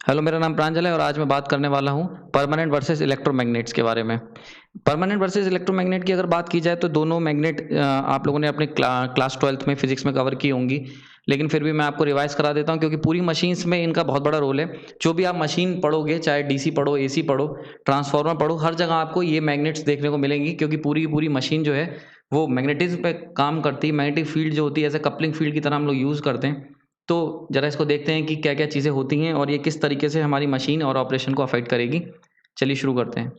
Hello, मेरा नाम प्रांजल है और आज मैं बात करने वाला हूँ परमानेंट वर्सेस इलेक्ट्रोमैग्नेट्स के बारे में। परमानेंट वर्सेस इलेक्ट्रोमैग्नेट की अगर बात की जाए तो दोनों मैग्नेट आप लोगों ने अपने क्लास 12th में फिजिक्स में कवर की होंगी, लेकिन फिर भी मैं आपको रिवाइज करा देता हूँ क्योंकि पूरी मशीन्स में इनका बहुत बड़ा रोल है। जो भी आप मशीन पढ़ोगे, चाहे डीसी पढ़ो, एसी पढ़ो, ट्रांसफार्मर पढ़ो, हर जगह आपको ये मैग्नेट्स देखने को मिलेंगी क्योंकि पूरी की पूरी मशीन जो है वो मैग्नेटिज्म पे काम करती है। मैग्नेटिक फील्ड जो होती है एज ए कपलिंग फील्ड की तरह हम लोग यूज़ करते हैं। तो ज़रा इसको देखते हैं कि क्या-क्या चीज़ें होती हैं और ये किस तरीके से हमारी मशीन और ऑपरेशन को अफ़ेक्ट करेगी। चलिए शुरू करते हैं।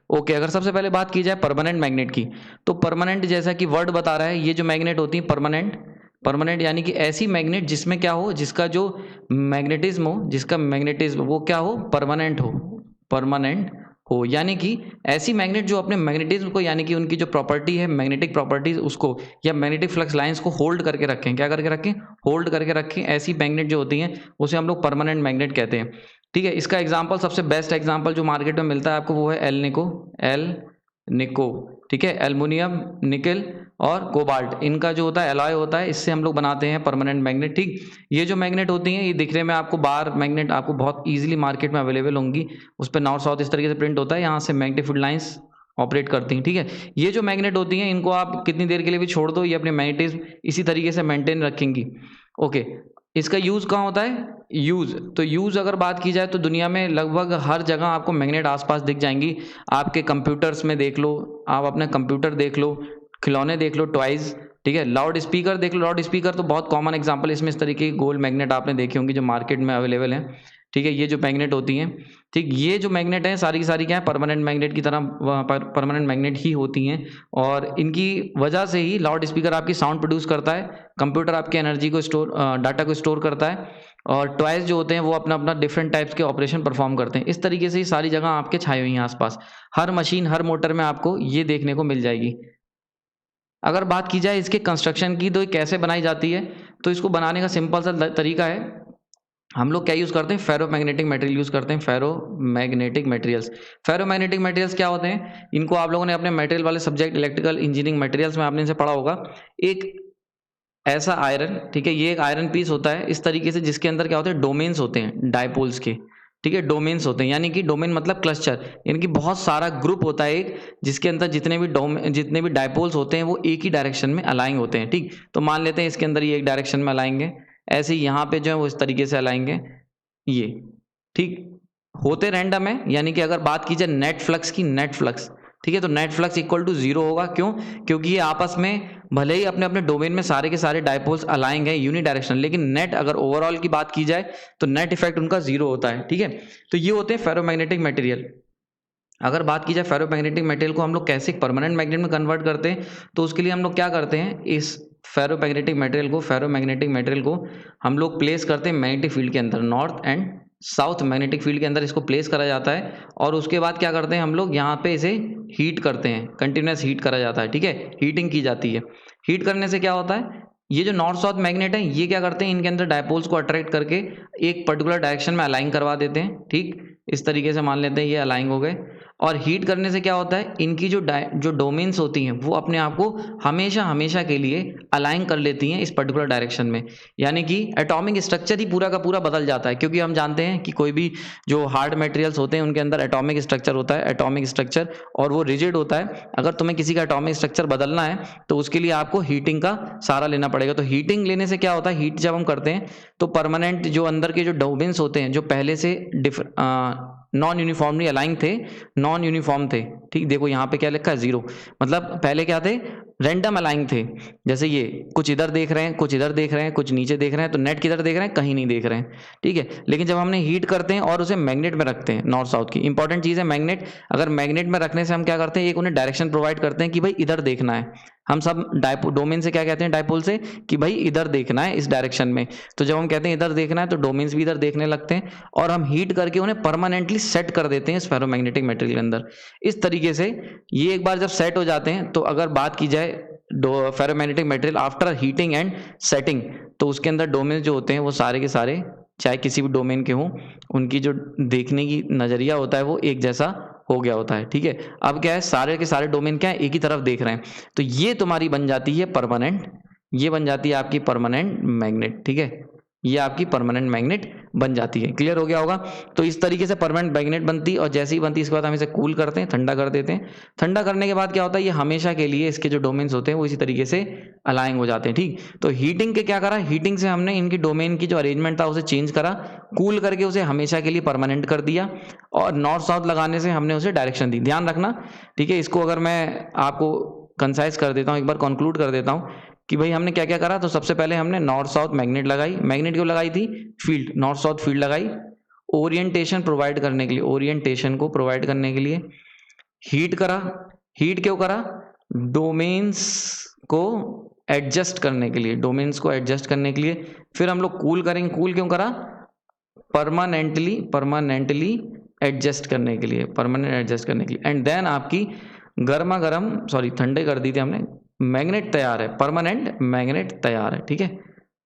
ओके, अगर सबसे पहले बात की जाए परमानेंट मैग्नेट की, तो परमानेंट जैसा कि वर्ड बता रहा है, ये जो मैग्नेट होती हैं परमानेंट, परमानेंट यानी कि ऐसी मैग्नेट जिसमें क्या हो, जिसका जो मैग्नेटिज़्म हो, जिसका मैग्नेटिज़्म वो क्या हो, परमानेंट हो। यानी कि ऐसी मैग्नेट जो अपने मैग्नेटिज़्म को, यानी कि उनकी जो प्रॉपर्टी है, मैग्नेटिक प्रॉपर्टीज़ उसको या मैग्नेटिक फ्लक्स लाइन्स को होल्ड करके रखें। क्या करके रखें? होल्ड करके रखें। ऐसी मैग्नेट जो होती हैं, उसे हम लोग परमानेंट मैग्नेट कहते हैं। ठीक है, इसका एग्जाम्पल, सबसे बेस्ट एग्जाम्पल जो मार्केट में मिलता है आपको वो है एल निको। ठीक है, एल्युमिनियम, निकल और कोबाल्ट, इनका जो होता है एलॉय होता है, इससे हम लोग बनाते हैं परमानेंट मैग्नेट। ठीक, ये जो मैग्नेट होती हैं ये दिखने में आपको बार मैग्नेट आपको बहुत इजीली मार्केट में अवेलेबल होंगी। उस पर नॉर्थ साउथ इस तरीके से प्रिंट होता है, यहाँ से मैग्नेटिक फील्ड लाइंस ऑपरेट करती हैं। ठीक है, ये जो मैग्नेट होती हैं इनको आप कितनी देर के लिए भी छोड़ दो, ये अपने मैग्नेटिज्म इसी तरीके से मेंटेन रखेंगी। ओके, इसका यूज़ कहाँ होता है? यूज़ अगर बात की जाए तो दुनिया में लगभग हर जगह आपको मैग्नेट आसपास दिख जाएंगी। आपके कंप्यूटर्स में देख लो, आप अपने कंप्यूटर देख लो, खिलौने देख लो, टॉयज़, ठीक है, लाउड स्पीकर देख लो। लाउड स्पीकर तो बहुत कॉमन एग्जांपल है, इसमें इस तरीके की गोल मैग्नेट आपने देखे होंगे जो मार्केट में अवेलेबल हैं। ठीक है, ये जो मैग्नेट होती हैं, ठीक, ये जो मैग्नेट हैं सारी की सारी क्या है, परमानेंट मैग्नेट की तरह वहाँ पर परमानेंट मैग्नेट ही होती हैं। और इनकी वजह से ही लाउड स्पीकर आपकी साउंड प्रोड्यूस करता है, कंप्यूटर आपकी एनर्जी को डाटा को स्टोर करता है, और टॉयज़ जो होते हैं वो अपना अपना डिफरेंट टाइप्स के ऑपरेशन परफॉर्म करते हैं। इस तरीके से ही सारी जगह आपके छाई हुई हैं आसपास। हर मशीन, हर मोटर में आपको ये देखने को मिल जाएगी। अगर बात की जाए इसके कंस्ट्रक्शन की, तो ये कैसे बनाई जाती है, तो इसको बनाने का सिंपल सा तरीका है। हम लोग क्या यूज़ करते हैं? फेरोमैग्नेटिक मटेरियल यूज़ करते हैं। फेरोमैग्नेटिक मटेरियल्स क्या होते हैं? इनको आप लोगों ने अपने मटेरियल वाले सब्जेक्ट इलेक्ट्रिकल इंजीनियरिंग मटेरियल्स में आपने इसे पढ़ा होगा। एक ऐसा आयरन, ठीक है, ये एक आयरन पीस होता है इस तरीके से, जिसके अंदर क्या होते हैं, डोमेन्स होते हैं डायपोल्स के। ठीक है, डोमेन्स होते हैं, यानी कि डोमेन मतलब क्लस्टर, यानी कि बहुत सारा ग्रुप होता है एक, जिसके अंदर जितने भी डायपोल्स होते हैं वो एक ही डायरेक्शन में अलाइन होते हैं। ठीक, तो मान लेते हैं इसके अंदर ये एक डायरेक्शन में अलाएंगे, ऐसे ही यहाँ पे जो है वो इस तरीके से अलाएंगे ये। ठीक, होते रैंडम है, यानी कि अगर बात की जाए नेट फ्लक्स की, नेट फ्लक्स, ठीक है, तो net flux equal to zero होगा। क्यों? क्योंकि ये आपस में भले ही अपने अपने डोमेन में सारे के सारे डायपोल्स अलाइंग हैं यूनि डायरेक्शन, लेकिन नेट अगर ओवरऑल की बात की जाए तो नेट इफेक्ट उनका जीरो होता है। ठीक है, तो ये होते हैं फेरोमैग्नेटिक मटेरियल। अगर बात की जाए फेरोमैग्नेटिक मटेरियल को हम लोग कैसे परमानेंट मैग्नेट में कन्वर्ट करते हैं, तो उसके लिए हम लोग क्या करते हैं, इस फेरोमैग्नेटिक मटेरियल को हम लोग प्लेस करते हैं मैग्नेटिक फील्ड के अंदर, north and south magnetic field के अंदर इसको प्लेस करा जाता है। और उसके बाद क्या करते हैं हम लोग, यहाँ पे इसे हीट करते हैं, कंटिन्यूस हीट करा जाता है। ठीक है, हीटिंग की जाती है। हीट करने से क्या होता है, ये जो नॉर्थ साउथ मैग्नेट है ये क्या करते हैं, इनके अंदर डायपोल्स को अट्रैक्ट करके एक पर्टिकुलर डायरेक्शन में अलाइन करवा देते हैं। ठीक, इस तरीके से मान लेते हैं ये अलाइन हो गए। और हीट करने से क्या होता है, इनकी जो डोमेन्स होती हैं वो अपने आप को हमेशा हमेशा के लिए अलाइन कर लेती हैं इस पर्टिकुलर डायरेक्शन में। यानी कि एटॉमिक स्ट्रक्चर ही पूरा का पूरा बदल जाता है, क्योंकि हम जानते हैं कि कोई भी जो हार्ड मटेरियल्स होते हैं उनके अंदर एटॉमिक स्ट्रक्चर होता है, एटॉमिक स्ट्रक्चर, और वो रिजिड होता है। अगर तुम्हें किसी का एटॉमिक स्ट्रक्चर बदलना है तो उसके लिए आपको हीटिंग का सहारा लेना पड़ेगा। तो हीटिंग लेने से क्या होता है, हीट जब हम करते हैं तो परमानेंट जो अंदर के जो डोमेन्स होते हैं, जो पहले से नॉन यूनिफॉर्मली अलाइन थे, नॉन यूनिफॉर्म थे। ठीक, देखो यहाँ पे क्या लिखा है, जीरो, मतलब पहले क्या थे, रैंडम अलाइन थे। जैसे ये कुछ इधर देख रहे हैं, कुछ इधर देख रहे हैं, कुछ नीचे देख रहे हैं, तो नेट किधर देख रहे हैं, कहीं नहीं देख रहे हैं। ठीक है, लेकिन जब हमने हीट करते हैं और उसे मैग्नेट में रखते हैं, नॉर्थ साउथ की इंपॉर्टेंट चीज़ है मैग्नेट। अगर मैग्नेट में रखने से हम क्या करते हैं, एक उन्हें डायरेक्शन प्रोवाइड करते हैं कि भाई इधर देखना है। हम सब डोमेन से क्या कहते हैं, डायपोल से, कि भाई इधर देखना है इस डायरेक्शन में। तो जब हम कहते हैं इधर देखना है तो डोमेन्स भी इधर देखने लगते हैं, और हम हीट करके उन्हें परमानेंटली सेट कर देते हैं इस फेरोमैग्नेटिक मटेरियल के अंदर। इस तरीके से ये एक बार जब सेट हो जाते हैं, तो अगर बात की जाए ferromagnetic material after heating and setting, तो उसके अंदर डोमेन जो होते हैं वो सारे के सारे, चाहे किसी भी डोमेन के हों, उनकी जो देखने की नज़रिया होता है वो एक जैसा हो गया होता है। ठीक है, अब क्या है, सारे के सारे डोमेन क्या है, एक ही तरफ देख रहे हैं। तो ये तुम्हारी बन जाती है परमानेंट, ये बन जाती है आपकी परमानेंट मैग्नेट। ठीक है, ये आपकी परमानेंट मैग्नेट बन जाती है। क्लियर हो गया होगा। तो इस तरीके से परमानेंट मैग्नेट बनती है और जैसे ही बनती है इसके बाद हम इसे कूल करते हैं, ठंडा कर देते हैं। ठंडा करने के बाद क्या होता है, ये हमेशा के लिए इसके जो डोमेन्स होते हैं वो इसी तरीके से अलाइन हो जाते हैं। ठीक, तो हीटिंग के क्या करा, हीटिंग से हमने इनकी डोमेन की जो अरेंजमेंट था उसे चेंज करा, कूल करके उसे हमेशा के लिए परमानेंट कर दिया और नॉर्थ साउथ लगाने से हमने उसे डायरेक्शन दी। ध्यान रखना, ठीक है। इसको अगर मैं आपको कंसाइज कर देता हूँ, एक बार कंक्लूड कर देता हूँ कि भाई हमने क्या क्या करा। तो सबसे पहले हमने नॉर्थ साउथ मैग्नेट लगाई। मैग्नेट क्यों लगाई थी, फील्ड, नॉर्थ साउथ फील्ड लगाई, ओरिएंटेशन प्रोवाइड करने के लिए, ओरिएंटेशन को प्रोवाइड करने के लिए। हीट करा, हीट क्यों करा, डोमेन्स को एडजस्ट करने के लिए, डोमेन्स को एडजस्ट करने के लिए। फिर हम लोग कूल करेंगे, कूल क्यों करा, परमानेंटली एडजस्ट करने के लिए, परमानेंट एडजस्ट करने के लिए। एंड देन आपकी गर्मा गर्म, सॉरी ठंडे कर दी थी हमने, मैग्नेट तैयार है, परमानेंट मैग्नेट तैयार है। ठीक है,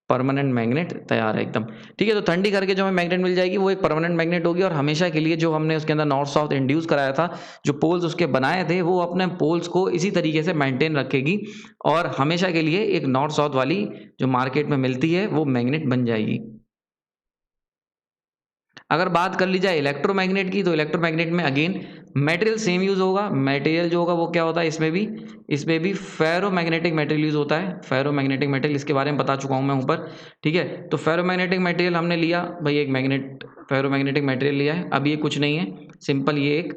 परमानेंट मैग्नेट तैयार है एकदम। ठीक है, तो ठंडी करके जो हमें मैग्नेट मिल जाएगी वो एक परमानेंट मैग्नेट होगी और हमेशा के लिए जो हमने उसके अंदर नॉर्थ साउथ इंड्यूस कराया था, जो पोल्स उसके बनाए थे, वो अपने पोल्स को इसी तरीके से मेंटेन रखेगी और हमेशा के लिए एक नॉर्थ साउथ वाली जो मार्केट में मिलती है वो मैग्नेट बन जाएगी। अगर बात कर ली जाए इलेक्ट्रोमैग्नेट की, तो इलेक्ट्रोमैग्नेट में अगेन मटेरियल सेम यूज होगा। मटेरियल जो होगा वो क्या होता है, इसमें भी फेरोमैग्नेटिक मटेरियल यूज होता है। फेरोमैग्नेटिक मटेरियल, इसके बारे में बता चुका हूं मैं ऊपर। ठीक है, तो फेरोमैग्नेटिक मटेरियल हमने लिया भाई, एक मैग्नेट फेरोमैग्नेटिक मटेरियल लिया है। अब ये कुछ नहीं है, सिंपल ये एक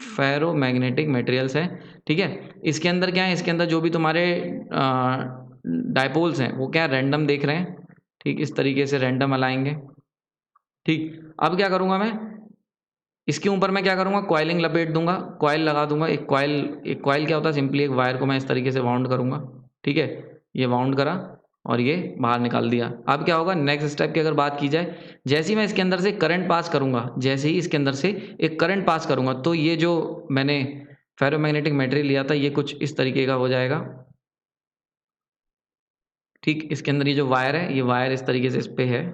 फेरोमैग्नेटिक मटेरियल्स है। ठीक है, इसके अंदर क्या है, इसके अंदर जो भी तुम्हारे डायपोल्स हैं वो क्या रैंडम देख रहे हैं। ठीक, इस तरीके से रैंडम अलाएंगे। ठीक, अब क्या करूंगा मैं, इसके ऊपर मैं क्या करूंगा, कॉइलिंग लपेट दूंगा, कॉइल लगा दूंगा। एक कॉइल क्या होता है, सिंपली एक वायर को मैं इस तरीके से वाउंड करूंगा। ठीक है, ये वाउंड करा और ये बाहर निकाल दिया। अब क्या होगा, नेक्स्ट स्टेप की अगर बात की जाए, जैसे ही मैं इसके अंदर से करंट पास करूंगा, जैसे ही इसके अंदर से एक करंट पास करूंगा, तो ये जो मैंने फेरोमैग्नेटिक मटेरियल लिया था ये कुछ इस तरीके का हो जाएगा। ठीक, इसके अंदर ये जो वायर है, ये वायर इस तरीके से इस पे है।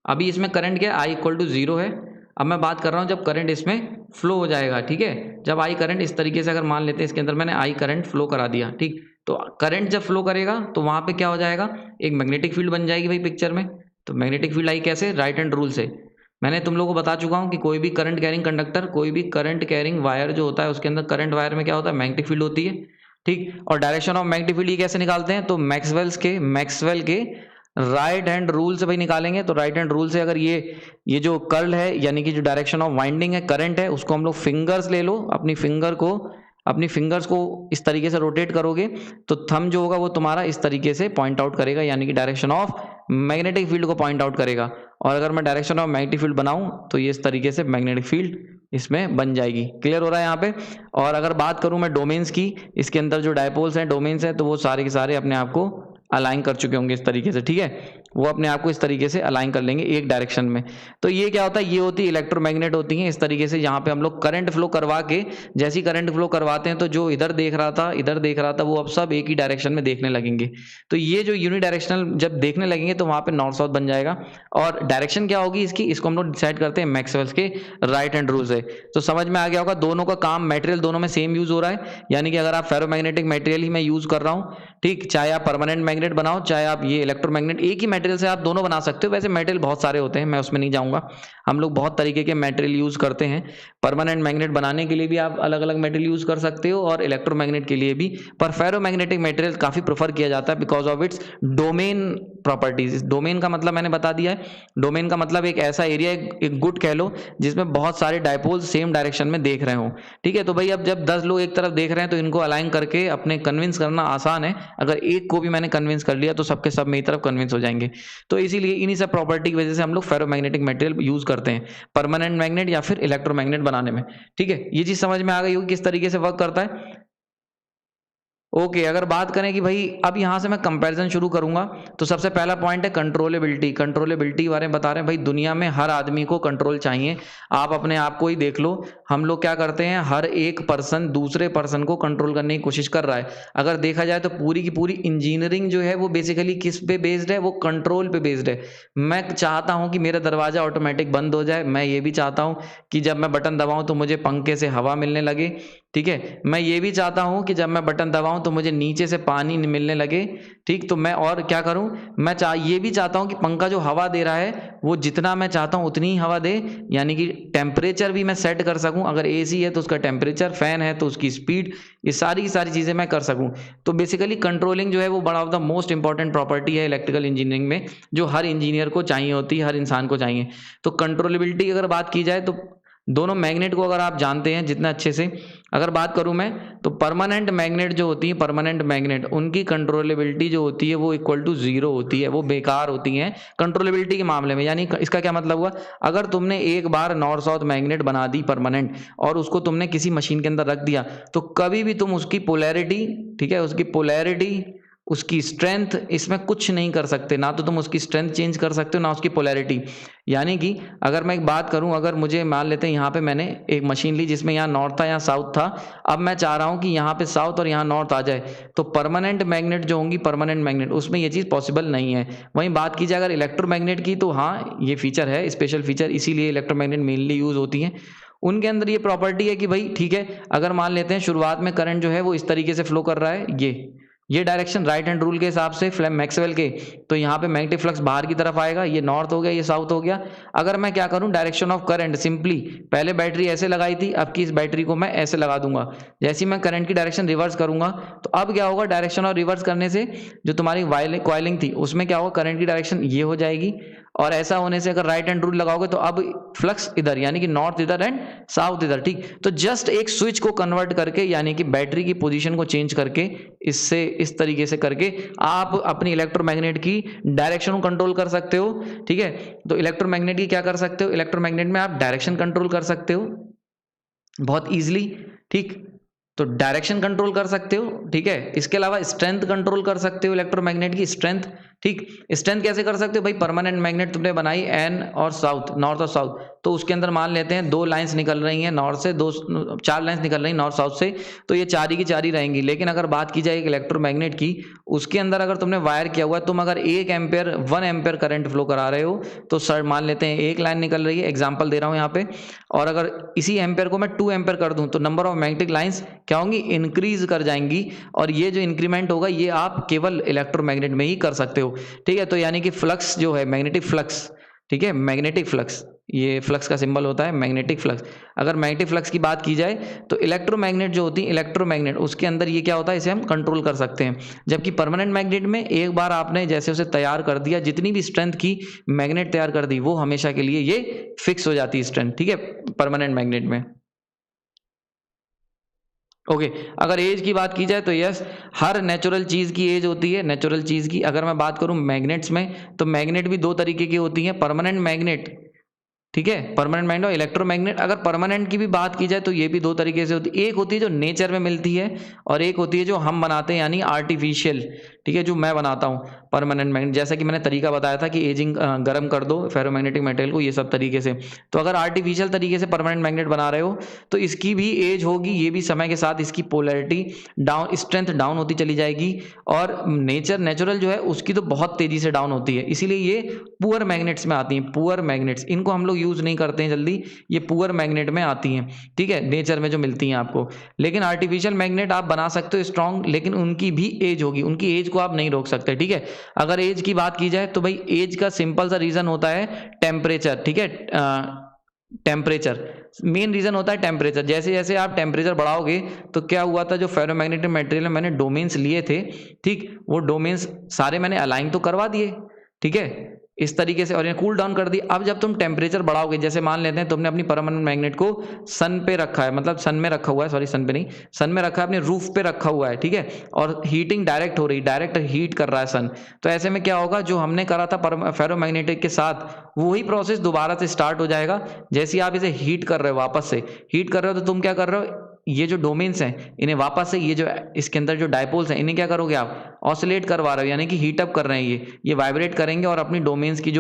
अभी इसमें करंट क्या है, I = 0 है। अब मैं बात कर रहा हूँ जब करंट इसमें फ्लो हो जाएगा। ठीक है, जब I करंट इस तरीके से अगर मान लेते हैं इसके अंदर मैंने I करंट फ्लो करा दिया। ठीक, तो करंट जब फ्लो करेगा तो वहाँ पे क्या हो जाएगा, एक मैग्नेटिक फील्ड बन जाएगी भाई पिक्चर में। तो मैग्नेटिक फील्ड आई कैसे, राइट हैंड रूल से। मैंने तुम लोगों को बता चुका हूँ कि कोई भी करंट कैरिंग कंडक्टर, कोई भी करंट कैरिंग वायर जो होता है उसके अंदर करंट वायर में क्या होता है, मैग्नेटिक फील्ड होती है। ठीक, और डायरेक्शन ऑफ मैग्नेटिक फील्ड ये कैसे निकालते हैं, तो मैक्सवेल के राइट हैंड रूल से भाई निकालेंगे। तो राइट हैंड रूल से अगर ये जो कर्ल है, यानी कि जो डायरेक्शन ऑफ वाइंडिंग है, करंट है, उसको हम लोग फिंगर्स ले लो, अपनी फिंगर्स को इस तरीके से रोटेट करोगे तो थंब जो होगा वो तुम्हारा इस तरीके से पॉइंट आउट करेगा, यानी कि डायरेक्शन ऑफ मैग्नेटिक फील्ड को पॉइंट आउट करेगा। और अगर मैं डायरेक्शन ऑफ मैग्नेटिक फील्ड बनाऊं तो ये इस तरीके से मैग्नेटिक फील्ड इसमें बन जाएगी। क्लियर हो रहा है यहाँ पे। और अगर बात करूं मैं डोमेन्स की, इसके अंदर जो डायपोल्स हैं, डोमेन्स हैं, तो वो सारे के सारे अपने आप को अलाइन कर चुके होंगे इस तरीके से। ठीक है, वो अपने आप को इस तरीके से अलाइन कर लेंगे एक डायरेक्शन में। तो ये क्या होता है, ये होती है इलेक्ट्रोमैग्नेट होती हैं इस तरीके से। यहाँ पे हम लोग करंट फ्लो करवा के, जैसी करंट फ्लो करवाते हैं तो जो इधर देख रहा था वो अब सब एक ही डायरेक्शन में देखने लगेंगे। तो ये जो यूनिडायरेक्शनल जब देखने लगेंगे तो वहाँ पे नॉर्थ साउथ बन जाएगा। और डायरेक्शन क्या होगी इसकी, इसको हम लोग डिसाइड करते हैं मैक्सवेल्स के राइट हैंड रूल से। तो समझ में आ गया होगा, दोनों का काम, मटेरियल दोनों में सेम यूज हो रहा है। यानी कि अगर आप फेरोमैग्नेटिक मटेरियल ही मैं यूज कर रहा हूँ, ठीक, चाहे आप परमानेंट मैग्नेट बनाओ, चाहे आप ये इलेक्ट्रोमैग्नेट, एक ही मटेरियल से आप दोनों बना सकते हो। वैसे मटेरियल बहुत सारे होते हैं, मैं उसमें नहीं जाऊंगा। हम लोग बहुत तरीके के मटेरियल यूज करते हैं। परमानेंट मैग्नेट बनाने के लिए भी आप अलग अलग मटेरियल यूज कर सकते हो और इलेक्ट्रोमैग्नेट के लिए भी। पर फेरोमैग्नेटिक मटेरियल काफी प्रेफर किया जाता है because of its domain properties. Domain का मतलब मैंने बता दिया है, डोमेन का मतलब एक ऐसा एरिया, एक गुट कह लो, जिसमें बहुत सारे डायपोल्स सेम डायरेक्शन में देख रहे हो। ठीक है, तो भाई अब जब 10 लोग एक तरफ देख रहे हैं तो इनको अलाइन करके अपने कन्विंस करना आसान है। अगर एक को भी मैंने कन्विंस कर लिया तो सबके सब मेरी तरफ कन्विंस हो जाएंगे। तो इसीलिए इन्हीं सब प्रॉपर्टी की वजह से हम लोग फेरोमैग्नेटिक मटेरियल यूज करते हैं परमानेंट मैग्नेट या फिर इलेक्ट्रोमैग्नेट बनाने में। ठीक है, ये चीज समझ में आ गई होगी किस तरीके से वर्क करता है। ओके, अगर बात करें कि भाई अब यहां से मैं कंपैरिजन शुरू करूंगा, तो सबसे पहला पॉइंट है कंट्रोलेबिलिटी। कंट्रोलेबिलिटी के बारे में बता रहे हैं भाई, दुनिया में हर आदमी को कंट्रोल चाहिए। आप अपने आप को ही देख लो, हम लोग क्या करते हैं, हर एक पर्सन दूसरे पर्सन को कंट्रोल करने की कोशिश कर रहा है। अगर देखा जाए तो पूरी की पूरी इंजीनियरिंग जो है वो बेसिकली किस पे बेस्ड है, वो कंट्रोल पे बेस्ड है। मैं चाहता हूं कि मेरा दरवाजा ऑटोमेटिक बंद हो जाए, मैं ये भी चाहता हूं कि जब मैं बटन दबाऊं तो मुझे पंखे से हवा मिलने लगे। ठीक है। मैं ये भी चाहता हूँ कि जब मैं बटन दबाऊँ तो मुझे नीचे से पानी मिलने लगे, ठीक। तो मैं और क्या करूँ, मैं ये भी चाहता हूँ कि पंखा जो हवा दे रहा है वो जितना मैं चाहता हूँ उतनी ही हवा दे, यानी कि टेम्परेचर भी मैं सेट कर सकूँ। अगर एसी है तो उसका टेम्परेचर, फैन है तो उसकी स्पीड, ये सारी की सारी चीज़ें मैं कर सकूँ। तो बेसिकली कंट्रोलिंग जो है वो one of the most important property है इलेक्ट्रिकल इंजीनियरिंग में, जो हर इंजीनियर को चाहिए होती है, हर इंसान को चाहिए। तो कंट्रोलेबिलिटी की अगर बात की जाए तो दोनों मैग्नेट को अगर आप जानते हैं जितना अच्छे से, अगर बात करूं मैं, तो परमानेंट मैग्नेट जो होती है, परमानेंट मैग्नेट, उनकी कंट्रोलेबिलिटी जो होती है वो इक्वल टू जीरो होती है, वो बेकार होती हैं कंट्रोलेबिलिटी के मामले में। यानी इसका क्या मतलब हुआ, अगर तुमने एक बार नॉर्थ साउथ मैग्नेट बना दी परमानेंट और उसको तुमने किसी मशीन के अंदर रख दिया, तो कभी भी तुम उसकी पोलैरिटी, ठीक है, उसकी पोलैरिटी, उसकी स्ट्रेंथ, इसमें कुछ नहीं कर सकते। ना तो तुम उसकी स्ट्रेंथ चेंज कर सकते हो, ना उसकी पोलैरिटी। यानी कि अगर मैं एक बात करूं, अगर मुझे मान लेते हैं यहाँ पे मैंने एक मशीन ली जिसमें यहाँ नॉर्थ था, यहाँ साउथ था, अब मैं चाह रहा हूँ कि यहाँ पे साउथ और यहाँ नॉर्थ आ जाए, तो परमानेंट मैग्नेट जो होंगी, परमानेंट मैग्नेट, उसमें ये चीज़ पॉसिबल नहीं है। वहीं बात की जाए अगर इलेक्ट्रोमैग्नेट की, तो हाँ ये फीचर है, स्पेशल फीचर, इसीलिए इलेक्ट्रोमैग्नेट मेनली यूज़ होती हैं। उनके अंदर ये प्रॉपर्टी है कि भाई ठीक है, अगर मान लेते हैं शुरुआत में करंट जो है वो इस तरीके से फ्लो कर रहा है, ये डायरेक्शन राइट हैंड रूल के हिसाब से फ्लेम मैक्सवेल के, तो यहाँ पे मैग्नेटिक फ्लक्स बाहर की तरफ आएगा, ये नॉर्थ हो गया, ये साउथ हो गया। अगर मैं क्या करूँ, डायरेक्शन ऑफ करंट सिंपली, पहले बैटरी ऐसे लगाई थी, अब की इस बैटरी को मैं ऐसे लगा दूंगा। जैसे ही मैं करंट की डायरेक्शन रिवर्स करूंगा, तो अब क्या होगा, डायरेक्शन ऑफ रिवर्स करने से जो तुम्हारी कॉइलिंग थी उसमें क्या होगा, करंट की डायरेक्शन ये हो जाएगी, और ऐसा होने से अगर राइट हैंड रूल लगाओगे तो अब फ्लक्स इधर, यानी कि नॉर्थ इधर एंड साउथ इधर, ठीक। तो जस्ट एक स्विच को कन्वर्ट करके, यानी कि बैटरी की पोजीशन को चेंज करके, इससे इस तरीके से करके आप अपनी इलेक्ट्रोमैग्नेट की डायरेक्शन को कंट्रोल कर सकते हो, ठीक है। तो इलेक्ट्रोमैग्नेट की क्या कर सकते हो, इलेक्ट्रोमैग्नेट में आप डायरेक्शन कंट्रोल कर सकते हो बहुत इजीली, ठीक। तो डायरेक्शन कंट्रोल कर सकते हो, ठीक है। इसके अलावा स्ट्रेंथ कंट्रोल कर सकते हो, इलेक्ट्रोमैग्नेट की स्ट्रेंथ, ठीक। स्ट्रेंथ कैसे कर सकते हो भाई, परमानेंट मैग्नेट तुमने बनाई एन और साउथ, नॉर्थ और साउथ, तो उसके अंदर मान लेते हैं 2 लाइंस निकल रही हैं नॉर्थ से, 4 लाइंस निकल रही हैं नॉर्थ साउथ से, तो ये 4 की 4 ही रहेंगी। लेकिन अगर बात की जाए एक इलेक्ट्रोमैग्नेट की, उसके अंदर अगर तुमने वायर किया हुआ है, तुम अगर 1 एम्पेयर करंट फ्लो करा रहे हो, तो सर मान लेते हैं एक लाइन निकल रही है, एग्जाम्पल दे रहा हूँ यहाँ पे, और अगर इसी एम्पेयर को मैं 2 एम्पेयर कर दूं, तो नंबर ऑफ मैग्नेटिक लाइंस क्या होंगी, इंक्रीज कर जाएंगी। और ये जो इंक्रीमेंट होगा ये आप केवल इलेक्ट्रोमैग्नेट में ही कर सकते हो, ठीक है। तो यानी कि फ्लक्स जो है, मैग्नेटिक फ्लक्स, ठीक है, मैग्नेटिक फ्लक्स, ये फ्लक्स का सिंबल होता है मैग्नेटिक फ्लक्स। अगर मैग्नेटिक फ्लक्स की बात की जाए तो इलेक्ट्रोमैग्नेट जो होती है, इलेक्ट्रोमैग्नेट, उसके अंदर ये क्या होता है, इसे हम कंट्रोल कर सकते हैं। जबकि परमानेंट मैग्नेट में एक बार आपने जैसे उसे तैयार कर दिया, जितनी भी स्ट्रेंथ की मैग्नेट तैयार कर दी, वो हमेशा के लिए ये फिक्स हो जाती है स्ट्रेंथ, ठीक है, परमानेंट मैग्नेट में। ओके अगर एज की बात की जाए तो यस, हर नेचुरल चीज़ की एज होती है, नेचुरल चीज़ की। अगर मैं बात करूं मैग्नेट्स में, तो मैग्नेट भी 2 तरीके की होती हैं, परमानेंट मैग्नेट, ठीक है, परमानेंट मैग्नेट और इलेक्ट्रोमैग्नेट। अगर परमानेंट की भी बात की जाए तो ये भी 2 तरीके से होती है, एक होती है जो नेचर में मिलती है, और एक होती है जो हम बनाते हैं, यानी आर्टिफिशियल, ठीक है, जो मैं बनाता हूँ परमानेंट मैग्नेट। जैसा कि मैंने तरीका बताया था कि एजिंग गर्म कर दो फेरोमैग्नेटिक मटेरियल को, ये सब तरीके से। तो अगर आर्टिफिशियल तरीके से परमानेंट मैग्नेट बना रहे हो, तो इसकी भी एज होगी, ये भी समय के साथ इसकी पोलैरिटी डाउन, स्ट्रेंथ डाउन होती चली जाएगी। और नेचुरल जो है उसकी तो बहुत तेजी से डाउन होती है, इसीलिए ये पुअर मैग्नेट्स में आती हैं। पुअर मैग्नेट्स, इनको हम लोग यूज नहीं करते हैं जल्दी, ये पुअर मैग्नेट में आती हैं, ठीक है, नेचर में जो मिलती हैं आपको। लेकिन आर्टिफिशियल मैग्नेट आप बना सकते हो स्ट्रॉन्ग, लेकिन उनकी भी एज होगी, उनकी एज को आप नहीं रोक सकते, ठीक है। अगर एज की बात की जाए तो भाई एज का सिंपल सा रीजन होता है टेम्परेचर, ठीक है, टेम्परेचर मेन रीजन होता है टेम्परेचर। जैसे जैसे आप टेम्परेचर बढ़ाओगे, तो क्या हुआ था, जो फेरोमैग्नेटिक मटेरियल में मैंने डोमेन्स लिए थे, ठीक, वो डोमेन्स सारे मैंने अलाइन तो करवा दिए, ठीक है, इस तरीके से, और ये कूल डाउन कर दी। अब जब तुम टेम्परेचर बढ़ाओगे, जैसे मान लेते हैं तुमने अपनी परमानेंट मैग्नेट को सन पे रखा है, मतलब सन में रखा हुआ है, सॉरी सन पे नहीं, सन में रखा है, अपने रूफ पे रखा हुआ है, ठीक है, और हीटिंग डायरेक्ट हो रही, डायरेक्ट हीट कर रहा है सन। तो ऐसे में क्या होगा, जो हमने करा था फेरोमैग्नेटिक के साथ, वही प्रोसेस दोबारा से स्टार्ट हो जाएगा। जैसे आप इसे हीट कर रहे हो, वापस से हीट कर रहे हो, तो तुम क्या कर रहे हो, ये जो डोमेन्स हैं इन्हें वापस से, ये जो इसके अंदर जो डायपोल्स हैं, इन्हें क्या करोगे आप, ऑसिलेट करवा रहे हो, यानी कि हीट अप कर रहे हैं, ये वाइब्रेट करेंगे और अपनी डोमेन्स की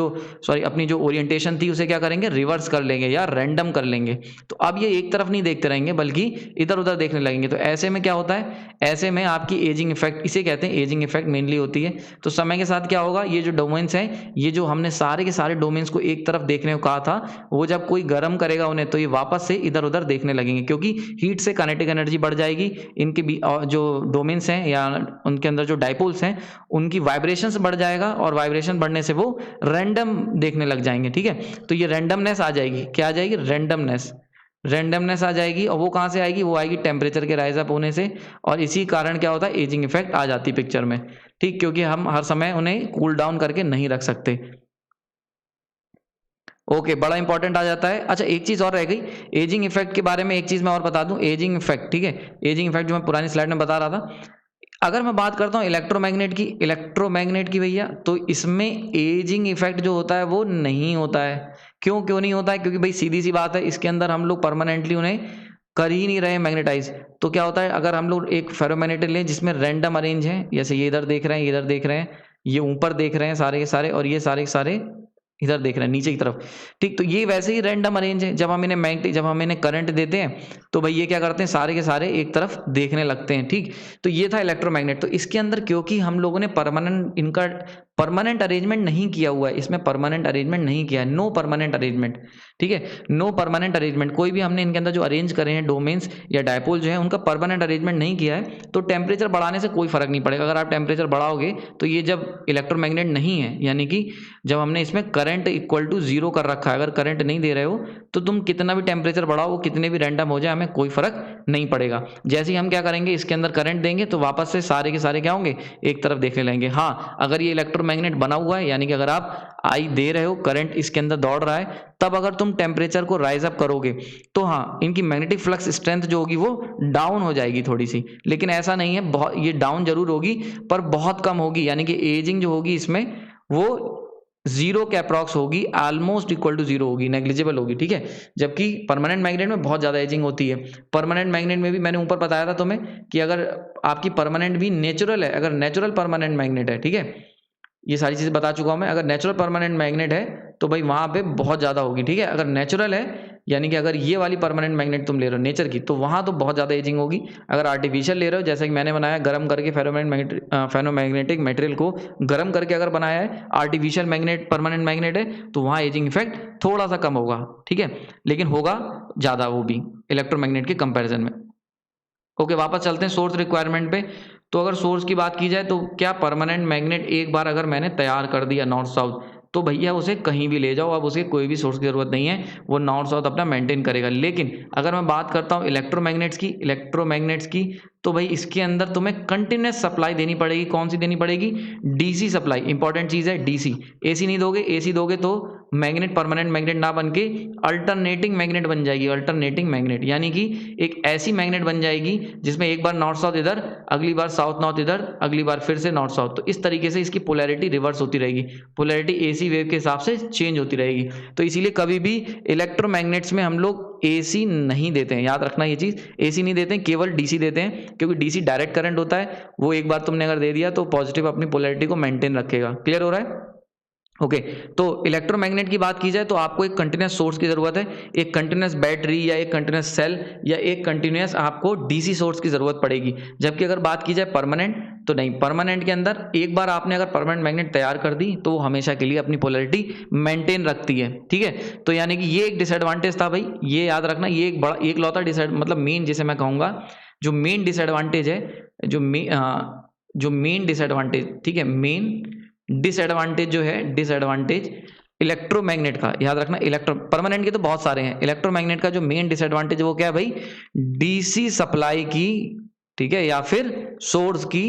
अपनी जो ओरिएंटेशन थी उसे क्या करेंगे, रिवर्स कर लेंगे या रैंडम कर लेंगे। तो अब ये एक तरफ नहीं देखते रहेंगे बल्कि इधर उधर देखने लगेंगे। तो ऐसे में क्या होता है, ऐसे में आपकी एजिंग इफेक्ट, इसे कहते हैं एजिंग इफेक्ट मेनली होती है। तो समय के साथ क्या होगा, ये जो डोमेन्स हैं, ये जो हमने सारे के सारे डोमेन्स को एक तरफ देखने को कहा था, वो जब कोई गर्म करेगा उन्हें तो ये वापस से इधर उधर देखने लगेंगे, क्योंकि हीट से काइनेटिक एनर्जी बढ़ जाएगी। इनके जो डोमेन्स हैं या उनके अंदर जो डाइपोल्स हैं उनकी वाइब्रेशंस बढ़ जाएगा और वाइब्रेशन बढ़ने से वो रैंडम देखने लग जाएंगे। ठीक है, तो ये रैंडमनेस आ जाएगी, क्या आ जाएगी, रैंडमनेस आ जाएगी। और वो कहाँ से आएगी, वो आएगी टेम्परेचर के राइज अप होने से। और इसी कारण क्या होता है, एजिंग इफेक्ट आ जाती पिक्चर में। ठीक, क्योंकि हम हर समय उन्हें कूल डाउन करके नहीं रख सकते। ओके, बड़ा इंपॉर्टेंट आ जाता है। अच्छा, एक चीज और रह गई एजिंग इफेक्ट के बारे में, एक चीज मैं और बता दूं, एजिंग इफेक्ट, ठीक है, एजिंग इफेक्ट जो मैं पुरानी स्लाइड में बता रहा था। अगर मैं बात करता हूँ इलेक्ट्रोमैग्नेट की भैया, तो इसमें एजिंग इफेक्ट जो होता है वो नहीं होता है। क्यों नहीं होता है, क्योंकि भाई सीधी सी बात है, इसके अंदर हम लोग परमानेंटली उन्हें कर ही नहीं रहे मैग्नेटाइज। तो क्या होता है, अगर हम लोग एक फेरोमैग्नेट लें जिसमें रैंडम अरेंज है, जैसे ये इधर देख रहे हैं, इधर देख रहे हैं, ये ऊपर देख रहे हैं सारे के सारे, और ये सारे के सारे इधर देख रहे हैं नीचे की तरफ। ठीक, तो ये वैसे ही रैंडम अरेंज है। जब हम इन्हें करंट देते हैं तो भाई ये क्या करते हैं, सारे के सारे एक तरफ देखने लगते हैं। ठीक, तो ये था इलेक्ट्रोमैग्नेट। तो इसके अंदर क्योंकि हम लोगों ने परमानेंट अरेंजमेंट नहीं किया हुआ है, इसमें परमानेंट अरेंजमेंट नहीं किया है, नो परमानेंट अरेंजमेंट। ठीक है, नो परमानेंट अरेंजमेंट, कोई भी हमने इनके अंदर जो अरेंज करे हैं डोमेन्स या डायपोल जो है उनका परमानेंट अरेंजमेंट नहीं किया है, तो टेम्परेचर बढ़ाने से कोई फर्क नहीं पड़ेगा। अगर आप टेम्परेचर बढ़ाओगे तो ये जब इलेक्ट्रोमैग्नेट नहीं है, यानी कि जब हमने इसमें करंट इक्वल टू 0 कर रखा है, अगर करंट नहीं दे रहे हो तो तुम कितना भी टेम्परेचर बढ़ाओ, वो कितने भी रैंडम हो जाए, हमें कोई फर्क नहीं पड़ेगा। जैसे ही हम क्या करेंगे, इसके अंदर करंट देंगे तो वापस से सारे के सारे क्या होंगे, एक तरफ देखने लगेंगे। हाँ, अगर ये इलेक्ट्रोमैग्नेट बना हुआ है, यानी कि अगर आप आई दे रहे हो, करंट इसके अंदर दौड़ रहा है, तब अगर तुम टेम्परेचर को राइज अप करोगे तो हाँ, इनकी मैग्नेटिक फ्लक्स स्ट्रेंथ जो होगी वो डाउन हो जाएगी थोड़ी सी। लेकिन ऐसा नहीं है, बहुत ये डाउन जरूर होगी पर बहुत कम होगी, यानी कि एजिंग जो होगी इसमें वो 0 के अप्रॉक्स होगी, ऑलमोस्ट इक्वल टू 0 होगी, नेग्लिजिबल होगी। ठीक है, जबकि परमानेंट मैग्नेट में बहुत ज़्यादा एजिंग होती है। परमानेंट मैग्नेट में भी मैंने ऊपर बताया था तुम्हें कि अगर आपकी परमानेंट भी नेचुरल है, अगर नेचुरल परमानेंट मैग्नेट है, ठीक है, ये सारी चीज़ें बता चुका हूँ मैं। अगर नेचुरल परमानेंट मैग्नेट है तो भाई वहाँ पे बहुत ज़्यादा होगी। ठीक है, अगर नेचुरल है, यानी कि अगर ये वाली परमानेंट मैग्नेट तुम ले रहे हो नेचर की, तो वहाँ तो बहुत ज़्यादा एजिंग होगी। अगर आर्टिफिशियल ले रहे हो, जैसे कि मैंने बनाया गर्म करके फेरोमैग्नेटिक मटेरियल को गर्म करके अगर बनाया है, आर्टिफिशियल मैग्नेट परमानेंट मैग्नेट है, तो वहाँ एजिंग इफेक्ट थोड़ा सा कम होगा। ठीक है, लेकिन होगा ज़्यादा वो भी इलेक्ट्रोमैग्नेट के कंपेरिजन में। ओके, वापस चलते हैं सोर्स रिक्वायरमेंट पे। तो अगर सोर्स की बात की जाए तो क्या परमानेंट मैग्नेट एक बार अगर मैंने तैयार कर दिया नॉर्थ साउथ, तो भैया उसे कहीं भी ले जाओ, अब उसे कोई भी सोर्स की ज़रूरत नहीं है, वो नॉर्थ साउथ अपना मेंटेन करेगा। लेकिन अगर मैं बात करता हूँ इलेक्ट्रोमैग्नेट्स की, तो भाई इसके अंदर तुम्हें कंटिन्यूस सप्लाई देनी पड़ेगी। कौन सी देनी पड़ेगी, डीसी सप्लाई, इंपॉर्टेंट चीज़ है डीसी। एसी नहीं दोगे, एसी दोगे तो मैग्नेट परमानेंट मैग्नेट ना बन के अल्टरनेटिंग मैग्नेट बन जाएगी। अल्टरनेटिंग मैग्नेट यानी कि एक ऐसी मैग्नेट बन जाएगी जिसमें एक बार नॉर्थ साउथ इधर, अगली बार साउथ नॉर्थ इधर, अगली बार फिर से नॉर्थ साउथ। तो इस तरीके से इसकी पोलैरिटी रिवर्स होती रहेगी, पोलैरिटी एसी वेव के हिसाब से चेंज होती रहेगी। तो इसीलिए कभी भी इलेक्ट्रोमैग्नेट्स में हम लोग एसी नहीं देते हैं, याद रखना ये चीज़, एसी नहीं देते हैं, केवल डीसी देते हैं, क्योंकि डीसी डायरेक्ट करंट होता है, वो एक बार तुमने अगर दे दिया तो पॉजिटिव अपनी पोलैरिटी को मेंटेन रखेगा। क्लियर हो रहा है? ओके, तो इलेक्ट्रोमैग्नेट की बात की जाए तो आपको एक कंटिन्यूस सोर्स की ज़रूरत है, एक कंटिन्यूस बैटरी या एक कंटिन्यूस सेल या एक कंटिन्यूस आपको डीसी सोर्स की ज़रूरत पड़ेगी। जबकि अगर बात की जाए परमानेंट, तो नहीं, परमानेंट के अंदर एक बार आपने अगर परमानेंट मैग्नेट तैयार कर दी तो वो हमेशा के लिए अपनी पोलैरिटी मेंटेन रखती है। ठीक है, तो यानी कि ये एक डिसएडवांटेज था भाई, ये याद रखना, ये एक बड़ा एक लौता मतलब मेन, जिसे मैं कहूँगा जो मेन डिसएडवांटेज है, जो मेन डिसएडवांटेज, ठीक है, मेन डिसएडवांटेज जो है, डिसएडवांटेज इलेक्ट्रोमैग्नेट का, याद रखना, परमानेंट के तो बहुत सारे हैं, इलेक्ट्रोमैग्नेट का जो मेन डिसएडवांटेज वो क्या है भाई, डीसी सप्लाई की, ठीक है, या फिर सोर्स की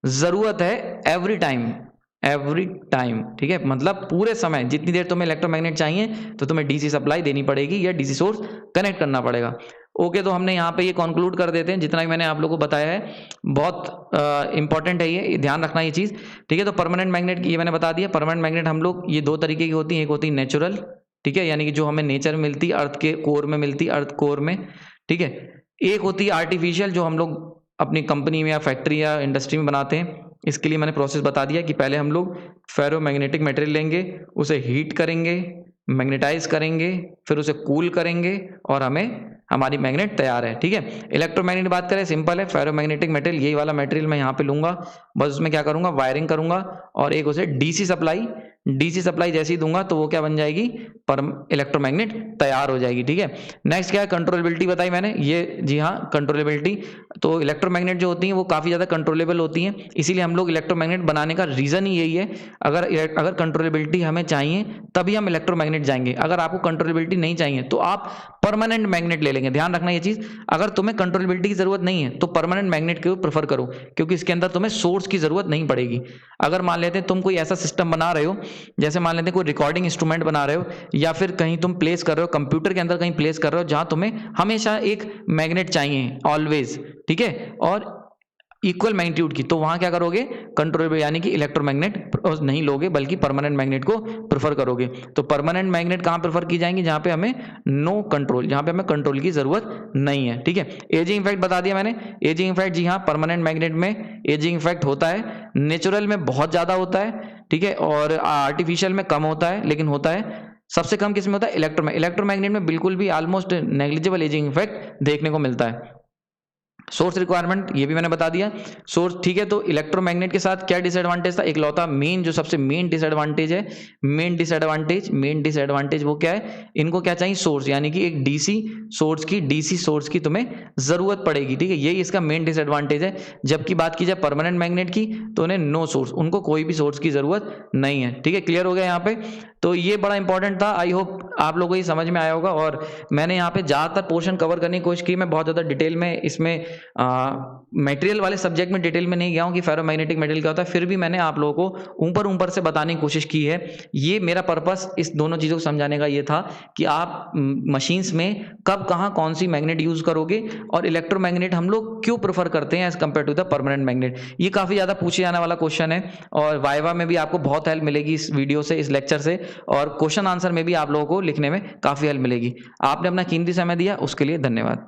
जरूरत है एवरी टाइम। ठीक है, मतलब पूरे समय, जितनी देर तुम्हें इलेक्ट्रोमैग्नेट चाहिए तो तुम्हें डीसी सप्लाई देनी पड़ेगी या डीसी सोर्स कनेक्ट करना पड़ेगा। ओके, तो हमने यहाँ पे ये कंक्लूड कर देते हैं, जितना भी मैंने आप लोगों को बताया है बहुत इंपॉर्टेंट है, ये ध्यान रखना ये चीज़। ठीक है, तो परमानेंट मैग्नेट की ये मैंने बता दिया। परमानेंट मैग्नेट हम लोग ये दो तरीके की होती हैं, एक होती है नेचुरल, ठीक है, यानी कि जो हमें नेचर में मिलती है, अर्थ के कोर में मिलती है, अर्थ कोर में, ठीक है। एक होती है आर्टिफिशियल, जो हम लोग अपनी कंपनी में या फैक्ट्री या इंडस्ट्री में बनाते हैं, इसके लिए मैंने प्रोसेस बता दिया कि पहले हम लोग फेरोमैग्नेटिक मटेरियल लेंगे, उसे हीट करेंगे, मैग्नेटाइज करेंगे, फिर उसे कूल करेंगे और हमारी मैग्नेट तैयार है। ठीक है, इलेक्ट्रोमैग्नेट बात करें, सिंपल है, फेरोमैग्नेटिक मटेरियल यही वाला मटेरियल मैं यहाँ पे लूंगा, बस उसमें क्या करूंगा, वायरिंग करूंगा और एक उसे डीसी सप्लाई जैसे ही दूंगा तो वो क्या बन जाएगी, पर इलेक्ट्रोमैग्नेट तैयार हो जाएगी। ठीक है, नेक्स्ट क्या है, कंट्रोलेबिलिटी बताई मैंने, ये जी हाँ कंट्रोलेबिलिटी। तो इलेक्ट्रोमैग्नेट जो होती हैं वो काफ़ी ज़्यादा कंट्रोलेबल होती हैं, इसीलिए हम लोग इलेक्ट्रोमैग्नेट बनाने का रीज़न ही यही है। अगर कंट्रोलेबिलिटी हमें चाहिए तभी हम इलेक्ट्रोमैग्नेट जाएंगे, अगर आपको कंट्रोलेबिलिटी नहीं चाहिए तो आप परमानेंट मैग्नेट ले लेंगे। ध्यान रखना ये चीज़, अगर तुम्हें कंट्रोलेबिलिटी की जरूरत नहीं है तो परमानेंट मैग्नेट को प्रेफर करो, क्योंकि इसके अंदर तुम्हें सोर्स की जरूरत नहीं पड़ेगी। अगर मान लेते हैं तुम कोई ऐसा सिस्टम बना रहे हो, जैसे मान लेते हैं कोई रिकॉर्डिंग इंस्ट्रूमेंट बना रहे हो, या फिर कहीं तुम प्लेस कर रहे हो, कंप्यूटर के अंदर कहीं प्लेस कर रहे हो जहां तुम्हें हमेशा एक मैग्नेट चाहिए ऑलवेज, ठीक है, और इक्वल मैग्नीट्यूड की, तो वहां क्या करोगे, कंट्रोलेबल यानी कि इलेक्ट्रोमैग्नेट नहीं लोगे बल्कि परमानेंट मैग्नेट को प्रेफर करोगे। तो परमानेंट मैग्नेट कहां प्रेफर की जाएंगी, जहां पे हमें नो कंट्रोल, जहां पे हमें कंट्रोल की जरूरत नहीं है। ठीक है, एजिंग इफेक्ट बता दिया मैंने, एजिंग इफेक्ट जी हाँ, परमानेंट मैग्नेट में एजिंग इफेक्ट होता है, नेचुरल में बहुत ज्यादा होता है, ठीक है, और आर्टिफिशियल में कम होता है, लेकिन होता है। सबसे कम किस में होता है, इलेक्ट्रोमैग्नेट में बिल्कुल भी ऑलमोस्ट नेग्लिजिबल एजिंग इफेक्ट देखने को मिलता है। सोर्स रिक्वायरमेंट ये भी मैंने बता दिया, सोर्स, ठीक है। तो इलेक्ट्रोमैग्नेट के साथ क्या डिसएडवांटेज था, इकलौता मेन जो सबसे मेन डिसएडवांटेज है, मेन डिसएडवांटेज वो क्या है, इनको क्या चाहिए, सोर्स, यानी कि एक डीसी सोर्स की तुम्हें जरूरत पड़ेगी। ठीक है, यही इसका मेन डिसएडवांटेज है। जबकि बात की जाए परमानेंट मैग्नेट की तो उन्हें नो सोर्स, उनको कोई भी सोर्स की जरूरत नहीं है। ठीक है, क्लियर हो गया यहाँ पे। तो ये बड़ा इंपॉर्टेंट था, आई होप आप लोगों को ये समझ में आया होगा। और मैंने यहाँ पे ज़्यादातर पोर्शन कवर करने की कोशिश की, मैं बहुत ज़्यादा डिटेल में इसमें मटेरियल वाले सब्जेक्ट में डिटेल में नहीं गया हूँ कि फेरोमैग्नेटिक मटेरियल क्या होता है, फिर भी मैंने आप लोगों को ऊपर से बताने की कोशिश की है। ये मेरा पर्पस इस दोनों चीज़ों को समझाने का ये था कि आप मशीन्स में कब कहाँ कौन सी मैग्नेट यूज़ करोगे और इलेक्ट्रोमैग्नेट हम लोग क्यों प्रेफर करते हैं as compared to the permanent magnet. ये काफ़ी ज़्यादा पूछे जाने वाला क्वेश्चन है और वाइवा में भी आपको बहुत हेल्प मिलेगी इस वीडियो से, इस लेक्चर से, और क्वेश्चन आंसर में भी आप लोगों को लिखने में काफ़ी हेल्प मिलेगी। आपने अपना कीमती समय दिया, उसके लिए धन्यवाद।